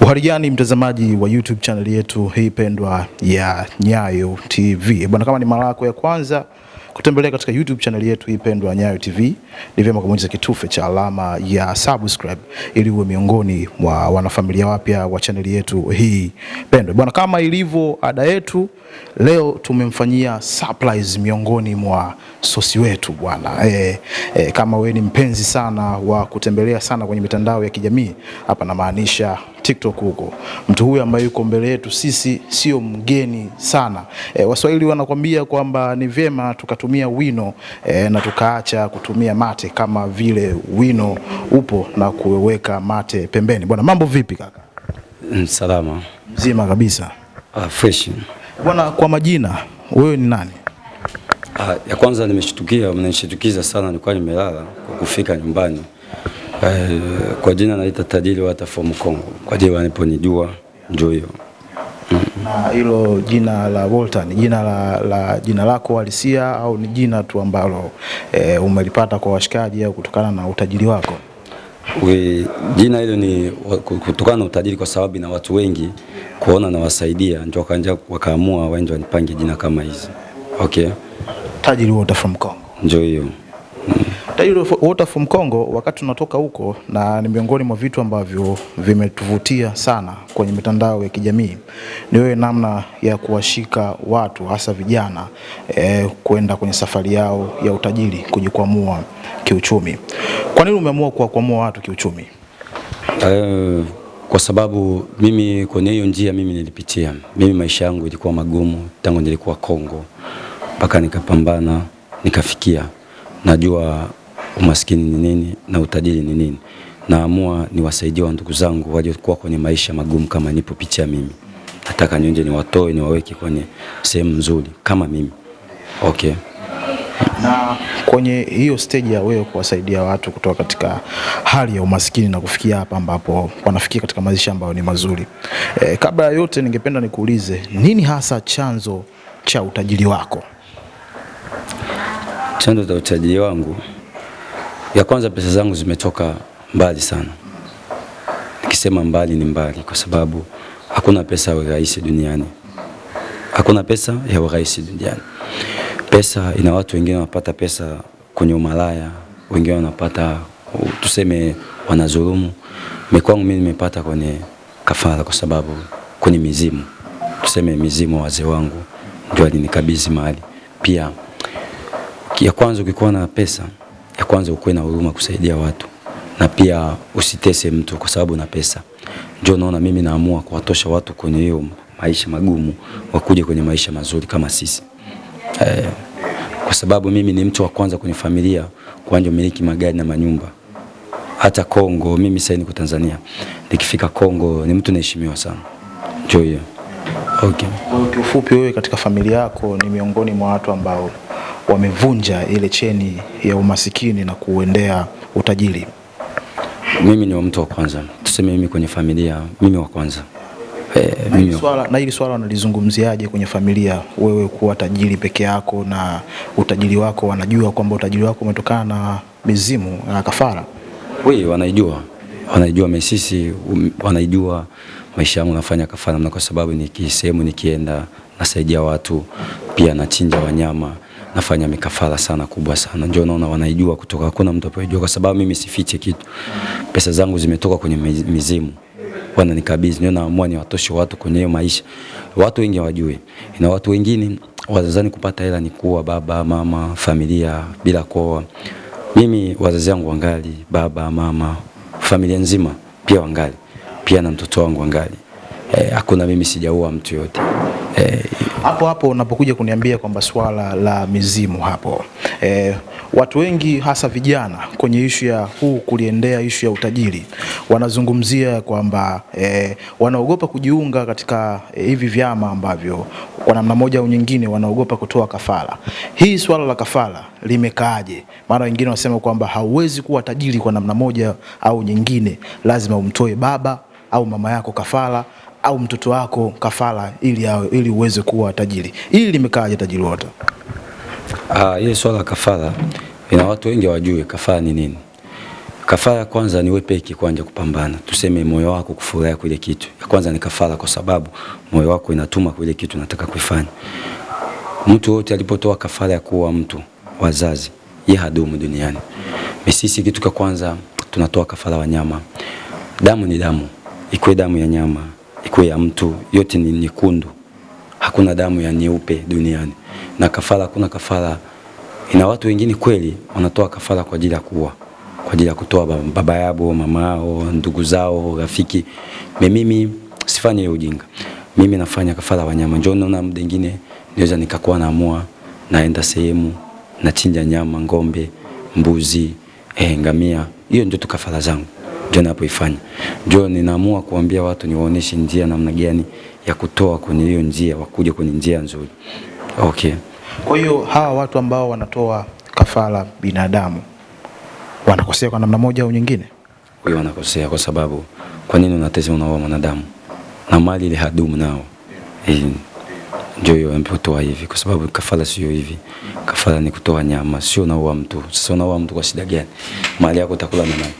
Uhali gani mtazamaji wa YouTube channel yetu hii pendwa ya Nyayo TV. Bwana, kama ni mara yako ya kwanza kutembelea katika YouTube channel yetu hii pendwa ya Nyayo TV, ni vyema kubonyeza kitufe cha alama ya subscribe ili uwe miongoni mwa wanafamilia wapya wa channel yetu hii pendwa. Bwana, kama ilivyo ada yetu, leo tumemfanyia surprise miongoni mwa sosi wetu bwana. Kama wewe ni mpenzi sana wa kutembelea sana kwenye mitandao ya kijamii, hapa namaanisha TikTok huko, mtu huyu ambaye yuko mbele yetu sisi sio mgeni sana. Waswahili wanakuambia kwamba ni vyema tukatumia wino na tukaacha kutumia mate, kama vile wino upo na kuweka mate pembeni. Bwana, mambo vipi kaka? Salama. Mzima kabisa. Fresh. Bwana, kwa majina wewe ni nani? Ya kwanza mnanishtukiza sana, nilikuwa nimelala kwa kufika nyumbani. Kwa jina naita Tajiri Waterfall Mkongo, kwa jina wanaponijua ndio hiyo. Na hilo jina la Walter ni jina lako halisia au ni jina tu ambalo umelipata kwa washikaji au kutokana na utajiri wako? Jina hilo ni kutokana na utajiri, kwa sababu na watu wengi kuona na wasaidia ndio wakaamua waende wanipange jina kama hizi. Okay. Tajiri Waterfall Mkongo. Ndio hiyo. Tajiri Waterfall Mkongo, wakati tunatoka huko, na ni miongoni mwa vitu ambavyo vimetuvutia sana kwenye mitandao ya kijamii, ni wewe namna ya kuwashika watu hasa vijana kwenda kwenye safari yao ya utajiri, kujikwamua kiuchumi. Kwa nini umeamua kuwakwamua watu kiuchumi? Kwa sababu mimi kwenye hiyo njia mimi nilipitia. Mimi maisha yangu ilikuwa magumu tangu nilikuwa Kongo mpaka nikapambana nikafikia. Najua umaskini ni nini na utajiri ni nini. Naamua niwasaidie ndugu zangu waliokuwa kwenye maisha magumu kama nipopitia mimi. Nataka niende niwatoe, niwaweke kwenye sehemu nzuri kama mimi. Okay. Na kwenye hiyo stage ya wewe kuwasaidia watu kutoka katika hali ya umaskini na kufikia hapa ambapo wanafikia katika maisha ambayo ni mazuri, kabla ya yote ningependa nikuulize, nini hasa chanzo cha utajiri wako? Chanzo cha utajiri wangu, ya kwanza, pesa zangu zimetoka mbali sana. Nikisema mbali ni mbali, kwa sababu hakuna pesa ya urahisi duniani. Hakuna pesa ya urahisi duniani. Pesa ina watu wengine wanapata pesa kwenye umalaya, wengine wanapata tuseme wanazulumu. Kwangu mimi nimepata kwenye kafara, kwa sababu kwenye mizimu, tuseme mizimu wazee wangu ndio alinikabidhi mali. Pia ya kwanza, ukikuwa na pesa, ya kwanza ukuwe na huruma kusaidia watu, na pia usitese mtu kwa sababu na pesa. Ndio naona mimi naamua kuwatosha watu kwenye hiyo maisha magumu wakuje kwenye maisha mazuri kama sisi. Kwa sababu mimi ni mtu wa kwanza kwenye familia kuanza kumiliki magari na manyumba. Hata Kongo, mimi sasa niko Tanzania, nikifika Kongo ni mtu naheshimiwa sana. Ndio hiyo. Okay. Kwa kifupi, wewe katika familia yako ni miongoni mwa watu ambao wamevunja ile cheni ya umasikini na kuendea utajiri. Mimi ni mtu wa kwanza. Tuseme mimi kwenye familia, mimi wa kwanza. Hili swala wanalizungumziaje kwenye familia, wewe kuwa tajiri peke yako na utajiri wako wanajua kwamba utajiri wako umetokana na mizimu na kafara? Wanaijua. Sisi wanaijua maisha yangu nafanya kafara, na kwa sababu nikienda nasaidia watu, pia nachinja wanyama, nafanya mikafara sana kubwa sana. Ndio naona wanaijua, kutoka hakuna mtu anayejua, kwa sababu mimi sifiche kitu. Pesa zangu zimetoka kwenye mizimu. Wananikabidhi, ndio naamua niwatoshe watu kwenye hiyo maisha. Watu wengi hawajui. Na watu wengine wazazani kupata hela ni kuwa baba, mama, familia bila kuoa. Mimi wazazi wangu wangali, baba, mama, familia nzima pia wangali. Pia na mtoto wangu wangali. Hakuna, mimi sijaoa mtu yote. Hapo unapokuja kuniambia kwamba swala la mizimu hapo, watu wengi hasa vijana kwenye issue ya kuliendea issue ya utajiri wanazungumzia kwamba wanaogopa kujiunga katika hivi vyama ambavyo kwa namna moja au nyingine wanaogopa kutoa kafara. Hii swala la kafara limekaaje? Maana wengine wanasema kwamba hauwezi kuwa tajiri kwa namna moja au nyingine, lazima umtoe baba au mama yako kafara au mtoto wako kafara ili uweze kuwa tajiri. Hili limekaaje tajiri wote? Hili swala kafara ina watu wengi hawajui kafara ni nini. Kafara ya kwanza ni wewe peke kwanza kupambana. Tuseme moyo wako kufurahia kile kitu. Ya kwanza ni kafara kwa sababu moyo wako inatuma kile kitu unataka kuifanya. Mtu wote alipotoa kafara ya kuwa mtu wazazi, yeye hadumu duniani. Sisi kitu cha kwanza tunatoa kafara wanyama. Damu ni damu. Ikuwe damu ya nyama, ikuwe ya mtu, yote ni nyekundu. Hakuna damu ya nyeupe duniani. Na kafara, kuna kafara. Ina watu wengine kweli wanatoa kafara kwa ajili ya kuua, kwa ajili ya kutoa baba yao, mama yao, ndugu zao, rafiki. Mimi sifanye hiyo ujinga. Mimi nafanya kafara wanyama. Njoo naona muda mwingine naweza nikakuwa naamua naenda sehemu nachinja nyama, ng'ombe, mbuzi, ngamia. Hiyo ndio kafara zangu. Ndio ninapoifanya. Ndio ninaamua kuambia watu niwaoneshe njia namna gani ya kutoa kwenye hiyo njia, wakuje kwenye njia nzuri. Okay. Kwa hiyo hawa watu ambao wanatoa kafara binadamu wanakosea kwa namna moja au nyingine? Wao wanakosea kwa sababu kwa nini unatesa unaoa mwanadamu? Na mali ile hadumu nao. Ndio hiyo mpotoa hivi kwa sababu kafara sio hivi. Kafara ni kutoa nyama, sio unaoa mtu. Sasa unaoa mtu kwa shida gani? Mali yako utakula na nani?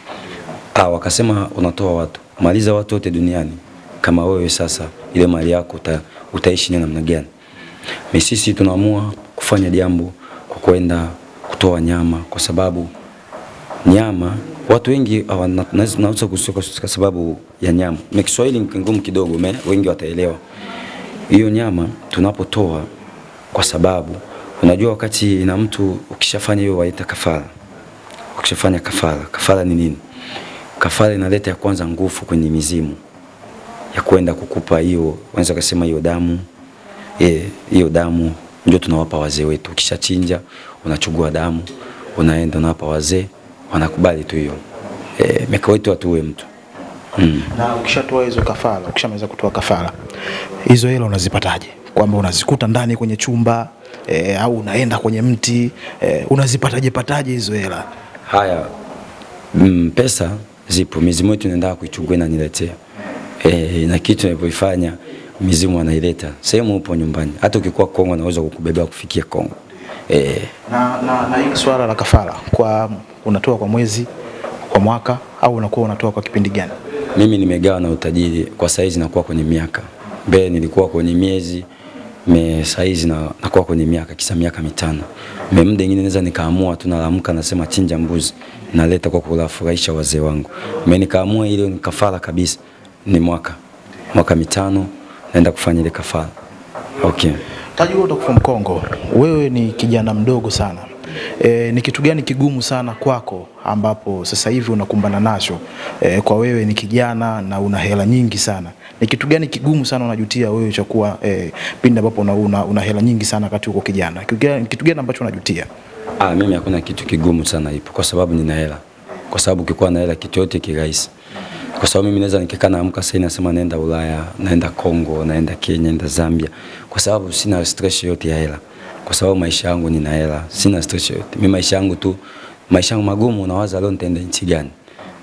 Wakasema unatoa watu. Maliza watu wote duniani. Kama wewe sasa ile mali yako utaishi na namna gani? Sisi tunaamua kufanya jambo kwa kwenda kutoa nyama kwa sababu nyama watu wengi wanaweza kusoka kwa sababu ya nyama. Kiswahili ni ngumu kidogo, wengi wataelewa. Hiyo nyama tunapotoa kwa sababu unajua wakati na mtu ukishafanya hiyo waita kafara. Ukishafanya kafara ni nini? Kafara inaleta ya kwanza nguvu kwenye mizimu ya kwenda kukupa hiyo, unaweza kusema hiyo damu. Hiyo damu ndio tunawapa wazee wetu. Ukishachinja unachukua damu, unaenda unawapa wazee, wanakubali tu hiyo. Miaka wetu atuwe mtu. Na ukishatoa hizo kafara, ukishamaliza kutoa kafara, hizo hela unazipataje? Kwamba unazikuta ndani kwenye chumba au unaenda kwenye mti, unazipataje hizo hela? Haya, pesa zipo, mizimu yetu inaenda kuichukua na niletea. Na kitu ninapoifanya mizimu anaileta. Sehemu upo nyumbani. Hata ukikuwa Kongo naweza kukubebea kufikia Kongo. Na hii swala la kafara kwa unatoa kwa mwezi, kwa mwaka au unakuwa unatoa kwa kipindi gani? Mimi nimegawa na utajiri kwa saizi nakuwa kwenye miaka. Mbele nilikuwa kwenye miezi, saizi nakuwa kwenye miaka, kisa miaka 5. Muda mwingine naweza nikaamua tunalaamka nasema chinja mbuzi, naleta kwa kufurahisha wazee wangu. Nikaamua ile ni kafara kabisa. Ni mwaka 5 naenda kufanya ile kafara. Okay. Taji wewe utakufa Mkongo. Wewe ni kijana mdogo sana. Ni kitu gani kigumu sana kwako ambapo sasa hivi unakumbana nacho? Kwa wewe ni kijana na una hela nyingi sana. Ni kitu gani kigumu sana unajutia wewe cha kuwa pindi ambapo una hela nyingi sana wakati uko kijana? Kitu gani ambacho unajutia? Mimi hakuna kitu kigumu sana ipo kwa sababu nina hela. Kwa sababu ukikuwa na hela kitu yote kirahisi. Kwa sababu mimi naweza nikikaa naamka sasa nasema naenda Ulaya, naenda Kongo, naenda Kenya, naenda Zambia. Kwa sababu sina stress yote ya hela. Kwa sababu maisha yangu nina hela, sina stress yote. Mimi maisha yangu tu, maisha yangu magumu nawaza leo nitaenda nchi gani.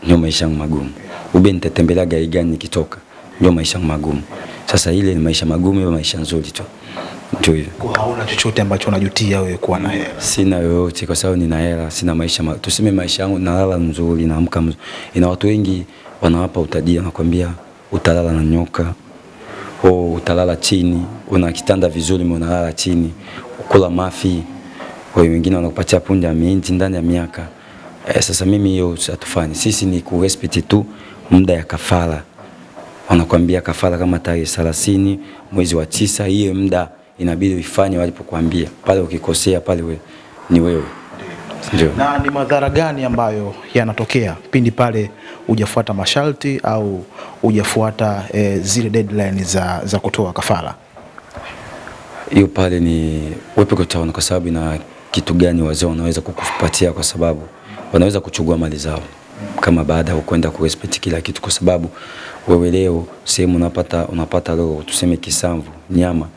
Ndio maisha yangu magumu. Ube nitatembelea gari gani nikitoka. Ndio maisha yangu magumu. Sasa ile ni maisha magumu, ile maisha nzuri tu. Ndio hivyo. Kwa hauna chochote ambacho unajutia wewe kuwa na hela? Sina yoyote kwa sababu nina hela, sina maisha tuseme maisha yangu nalala nzuri, naamka mzuri. Ina watu wengi wanawapa utajiri wanakuambia utalala na nyoka. Utalala chini, una kitanda vizuri unalala chini, ukula mafi. Kwa wengine wanakupatia punja ya miinti ndani ya miaka. Sasa mimi hiyo hatufanyi. Sisi ni kurespect tu muda ya kafara. Wanakuambia kafara kama tarehe 30 mwezi wa 9, hiyo muda inabidi uifanye walipokuambia. Pale ukikosea pale ni wewe. Ndio. Na ni madhara gani ambayo yanatokea pindi pale hujafuata masharti au hujafuata zile deadline za kutoa kafara? Hiyo pale ni wewe utaona kwa sababu na kitu gani wazee wanaweza kukupatia kwa sababu wanaweza kuchukua mali zao. Kama baada ya kwenda kurespect kila kitu kwa sababu wewe leo sehemu unapata leo tuseme kisamvu, nyama,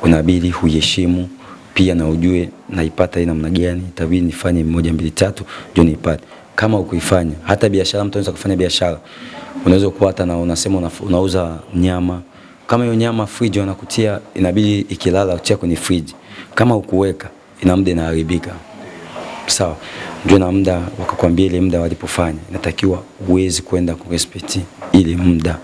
unabidi huheshimu pia na ujue naipata ina namna gani, itabidi nifanye 1 2 3 ndio nipate. Kama ukuifanya hata biashara, mtu anaweza kufanya biashara, unaweza kupata na unasema unauza nyama, kama hiyo nyama fridge wanakutia, inabidi ikilala utia kwenye fridge, kama ukuweka ina muda inaharibika. sawa, ndio na muda wakakwambia ile muda walipofanya, inatakiwa uwezi kwenda kurespect ile muda,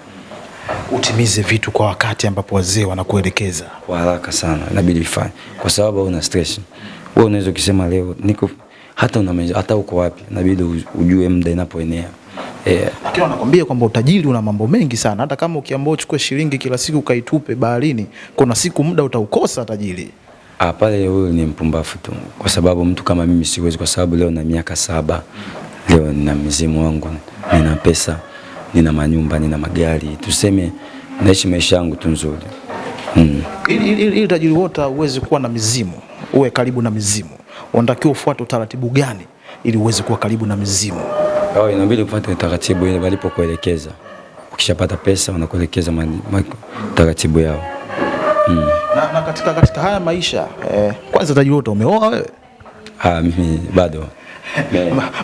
utimize vitu kwa wakati ambapo wazee wanakuelekeza kwa haraka sana, inabidi ufanye kwa sababu una stress. Wewe unaweza kusema leo niko hata uko wapi, inabidi ujue muda inapoenea. Lakini wanakwambia kwamba utajiri una mambo mengi sana, hata kama ukiambiwa uchukue shilingi kila siku kaitupe baharini, kuna siku muda utaukosa tajiri. Pale huyo ni mpumbavu tu, kwa sababu mtu kama mimi siwezi, kwa sababu leo na miaka 7, leo nina mizimu wangu, nina pesa, nina manyumba, nina magari, tuseme naishi maisha yangu tu nzuri. Ili tajiri wote uweze kuwa na mizimu, uwe karibu na mizimu, unatakiwa ufuate utaratibu gani ili uweze kuwa karibu na mizimu? Inabidi ufuate utaratibu ile walipokuelekeza. Ukishapata pesa wanakuelekeza taratibu yao. Na katika haya maisha kwanza tajiri wote umeoa wewe? Mimi bado.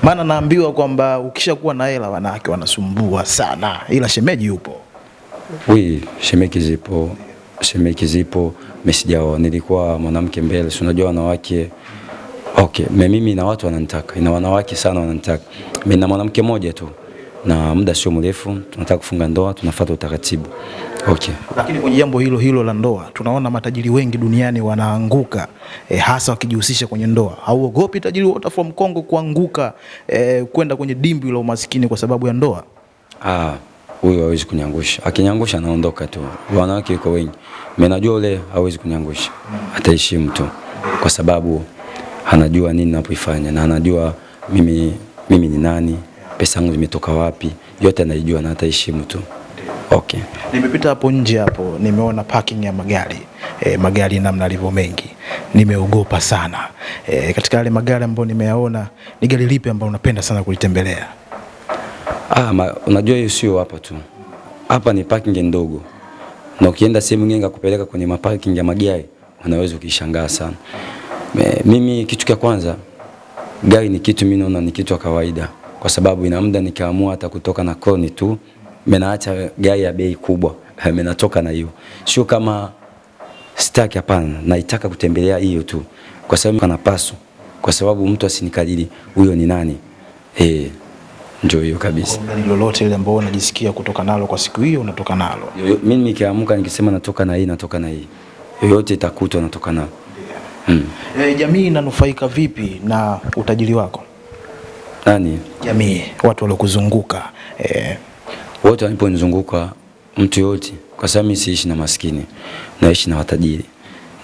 Maana naambiwa kwamba ukishakuwa na hela wanawake wanasumbua sana, ila shemeji yupo. Shemeki zipo, mesijaoa. Nilikuwa mwanamke mbele, si unajua wanawake. Okay, mimi na watu wananitaka, ina wanawake sana wananitaka. Mimi na mwanamke mmoja tu, na muda sio mrefu tunataka kufunga ndoa, tunafuata utaratibu. Okay. Lakini kwenye jambo hilo la ndoa, tunaona matajiri wengi duniani wanaanguka, hasa wakijihusisha kwenye ndoa. Hauogopi tajiri wote from Kongo kuanguka kwenda kwenye dimbwi la umaskini kwa sababu ya ndoa? Huyo hawezi kunyangusha. Akinyangusha anaondoka tu. Wanawake yuko wengi. Mimi najua yule hawezi kunyangusha. Ataheshimu tu, kwa sababu anajua nini ninapoifanya, na anajua mimi ni nani, pesa yangu zimetoka wapi, yote anajua, na ataheshimu tu. Okay. Nimepita hapo nje hapo, nimeona parking ya magari. Magari namna alivyo mengi. Nimeogopa sana. Katika yale magari ambayo nimeyaona, ni gari lipi ambalo unapenda sana kulitembelea? Unajua hiyo sio hapa tu. Hapa ni parking ndogo. Na ukienda sehemu nyingine kupeleka kwenye maparking ya magari, unaweza ukishangaa sana. Mimi kitu cha kwanza, gari ni kitu mimi naona ni kitu cha kawaida, kwa sababu ina muda nikaamua hata kutoka na koni tu, menaacha gari ya bei kubwa, menatoka na hiyo. Sio kama staki, hapana, naitaka kutembelea hiyo tu, kwa sababu kana paso, kwa sababu mtu asinikadiri huyo ni nani. Ndio hiyo kabisa. Gari lolote ile ambao unajisikia kutoka nalo kwa siku hiyo unatoka nalo? Mimi nikiamka nikisema natoka na hii, natoka na hii. Yoyote itakutwa natoka nalo. Jamii inanufaika vipi na utajiri wako? Nani? Jamii, watu waliokuzunguka. Wote waliponizunguka, mtu yote, kwa sababu mimi siishi na maskini, naishi na watajiri.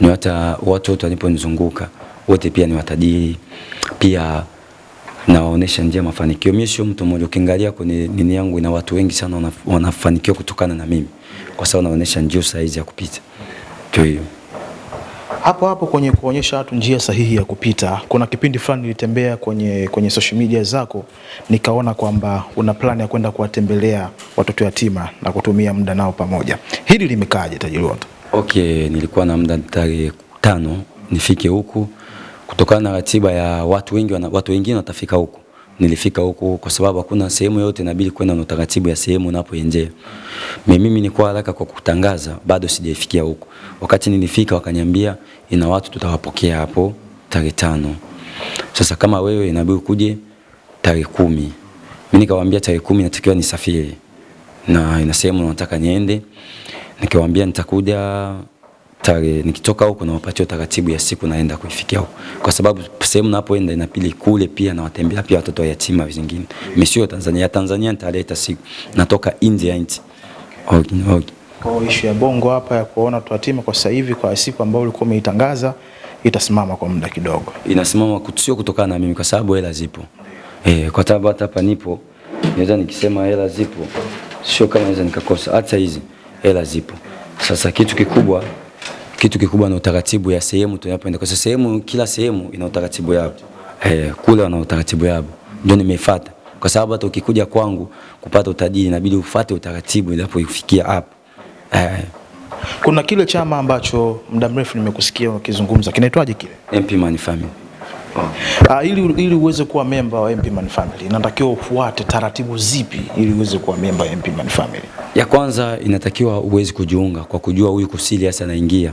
Ni hata watu wote waliponizunguka, wote pia ni watajiri. Pia nawaonesha njia mafanikio. Mimi sio mtu mmoja, ukiangalia kwenye nini yangu ina watu wengi sana wanafanikiwa kutokana na mimi, kwa sababu naonesha njia sahihi ya kupita. Ndio hiyo. Hapo kwenye kuonyesha watu njia sahihi ya kupita, kuna kipindi fulani nilitembea kwenye social media zako, nikaona kwamba una plan ya kwenda kuwatembelea watoto yatima na kutumia muda nao pamoja. Hili limekaaje tajiri wote? Okay, nilikuwa na muda tarehe 5 nifike huku, kutokana na ratiba ya watu wengine watafika huku. Nilifika huku kwa sababu hakuna sehemu yote inabidi kwenda na utaratibu ya sehemu unapoenjea. Mimi nilikuwa haraka kwa kutangaza, bado sijaifikia huku. Wakati nilifika wakaniambia ina watu tutawapokea hapo tarehe 5. Sasa kama wewe inabidi kuje tarehe 10. Mimi nikawaambia tarehe 10 natakiwa nisafiri, na ina sehemu nataka niende. Nikawaambia nitakuja tarehe, nikitoka huko na wapatia taratibu ya siku naenda kuifikia huko, kwa sababu sehemu napoenda inapili kule pia na watembea pia watoto yatima vingine. Mimi sio Tanzania nitaleta siku natoka nje ya nchi. Okay. Kwa issue ya Bongo hapa ya kuona watu yatima kwa sasa hivi, kwa siku ambayo ulikuwa umeitangaza, itasimama kwa muda kidogo. Inasimama sio kutokana na mimi, kwa sababu hela zipo. Kwa sababu hapa nipo, naweza nikisema hela zipo, sio kama naweza nikakosa. Hata hizi hela zipo. Sasa kitu kikubwa na utaratibu ya sehemu tunapoenda, kwa sababu kila sehemu ina utaratibu wao. Kule wana utaratibu wao, ndio nimefuata, kwa sababu hata ukikuja kwangu kupata utajiri inabidi ufuate utaratibu unapofikia hapo. Kuna kile chama ambacho muda mrefu nimekusikia ukizungumza, kinaitwaje kile? MP Man Family. Ili uweze kuwa member wa MP Man Family, inatakiwa ufuate taratibu zipi ili uweze kuwa member wa MP Man Family? Ya kwanza inatakiwa uweze kujiunga kwa kujua huyu kusili hasa anaingia.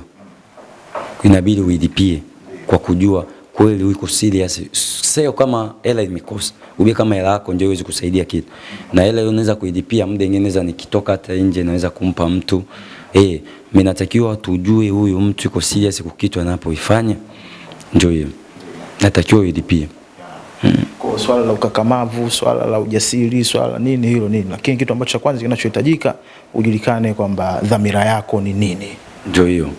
Inabidi uilipie kwa kujua kweli uko serious, sio kama hela imekosa. Ube kama hela yako ndio iweze kusaidia kitu. Na hela unaweza kuidipia muda mwingine, naweza nikitoka hata nje naweza kumpa mtu. Mimi natakiwa tujue huyu mtu yuko serious kwa kitu anapoifanya. Ndio hiyo. Natakiwa uidipie. Kwa swala la ukakamavu, swala la ujasiri, swala nini hilo nini. Lakini kitu ambacho cha kwanza kinachohitajika ujulikane kwamba dhamira yako ni nini. Ndio hiyo.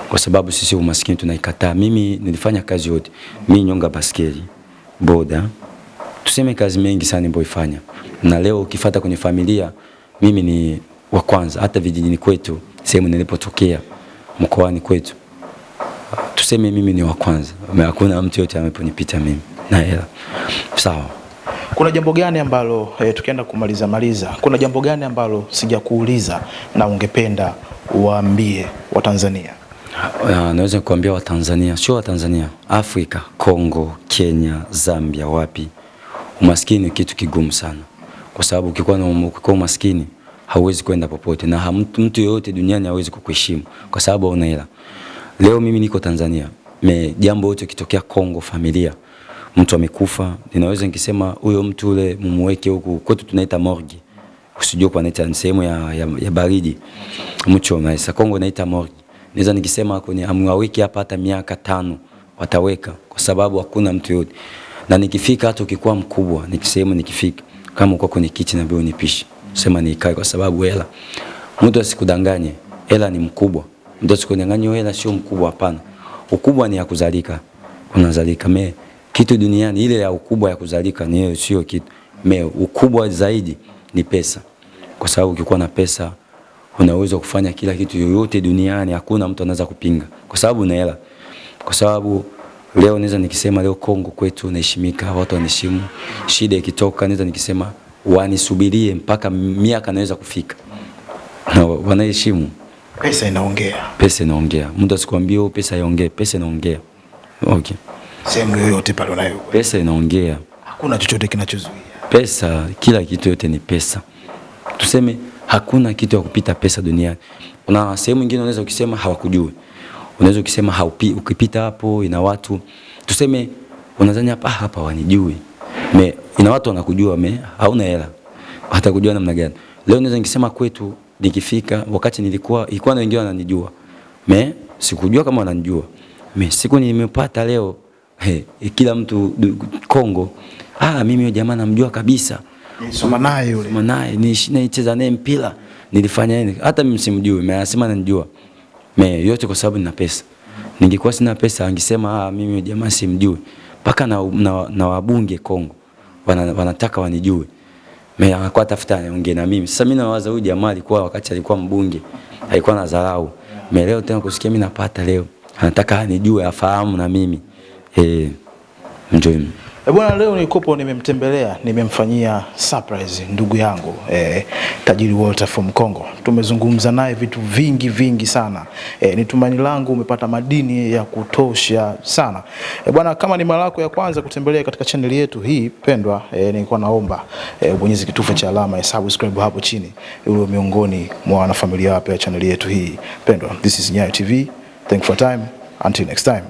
Kwa sababu sisi umaskini tunaikataa. Mimi nilifanya kazi yote. Mimi nyonga baskeli, boda. Tuseme kazi mengi sana nilipoifanya. Na leo ukifuata kwenye familia, mimi ni wa kwanza. Hata vijijini kwetu, sehemu nilipotokea, mkoani kwetu, tuseme mimi ni wa kwanza. Hakuna mtu yote ameponipita mimi na hela. Sawa. Kuna jambo gani ambalo tukienda kumaliza, kuna jambo gani ambalo sijakuuliza na ungependa uwaambie Watanzania? Naweza kuambia Watanzania, sio Watanzania, Afrika, Kongo, Kenya, Zambia, wapi. Umaskini kitu kigumu sana. Kwa sababu ukikuwa umaskini hauwezi kwenda popote, na mtu yote duniani hawezi kukuheshimu kwa sababu una hela. Leo mimi niko Tanzania, jambo lote kitokea Kongo, familia, mtu amekufa, ninaweza nikisema huyo mtu ule mumweke huku kwetu tunaita morgue. Usijue kwa naita sehemu ya baridi. Mcho na Kongo naita morgue. Naweza nikisema kwenye amwaweki hapa hata miaka 5 wataweka kwa sababu hakuna mtu yote. Na nikifika hata ukikuwa mkubwa, nikisema nikifika kama uko kwenye kitchen na bio nipishi, sema nikae kwa sababu hela. Mtu asikudanganye, hela ni mkubwa. Mtu asikudanganye hela sio mkubwa, hapana. Ukubwa ni ya kuzalika. Unazalika kitu duniani, ile ya ukubwa ya kuzalika ni hiyo, sio kitu. Ukubwa zaidi ni pesa. Kwa sababu ukikuwa na pesa unaweza kufanya kila kitu yoyote duniani, hakuna mtu anaweza kupinga kwa sababu una hela. Kwa sababu leo naweza nikisema leo Kongo kwetu naheshimika, watu wanaheshimu. Shida ikitoka naweza nikisema wanisubirie mpaka miaka naweza kufika. Na wanaheshimu. Pesa inaongea. Pesa inaongea. Mtu asikwambie pesa iongee, pesa inaongea. Okay. Sehemu yoyote pale unayo. Pesa inaongea. Hakuna chochote kinachozuia. Pesa, kila kitu yote ni pesa. Tuseme hakuna kitu ya kupita pesa duniani. Kuna sehemu nyingine unaweza ukisema hawakujui. Unaweza ukisema ukipita hapo ina watu. Tuseme unadhani hapa wanijui. Ina watu wanakujua hauna hela. Hata kujua namna gani. Leo naweza nikisema kwetu nikifika wakati ilikuwa na wengine wananijua. Sikujua kama wananijua. Siku nimepata leo kila mtu Kongo, mimi yule jamaa namjua kabisa. Nilisoma naye yule. Nilisoma naye, nicheza naye mpira, nilifanya nini? Hata mimi simjui, anasema ananijua. Yote kwa sababu nina pesa. Ningekuwa sina pesa angesema mimi yule jamaa simjui. Paka na wabunge Kongo wanataka wanijue. Anakuwa tafuta ongea na mimi. Sasa mimi nawaza huyu jamaa alikuwa wakati alikuwa mbunge, alikuwa na dharau. Leo tena kusikia mimi napata leo. Anataka anijue, afahamu na mimi. Enjoy. Bwana, leo nilikopo nimemtembelea, nimemfanyia surprise ndugu yangu Tajiri Walter from Congo. Tumezungumza naye vitu vingi sana. Ni tumaini langu umepata madini ya kutosha sana. Bwana, kama ni mara yako ya kwanza kutembelea katika channel yetu hii pendwa, nilikuwa naomba ubonyeze kitufe cha alama ya subscribe hapo chini ili miongoni mwa wanafamilia wapya wa channel yetu hii pendwa. This is Nyayo TV. Thank you for time. Until next time.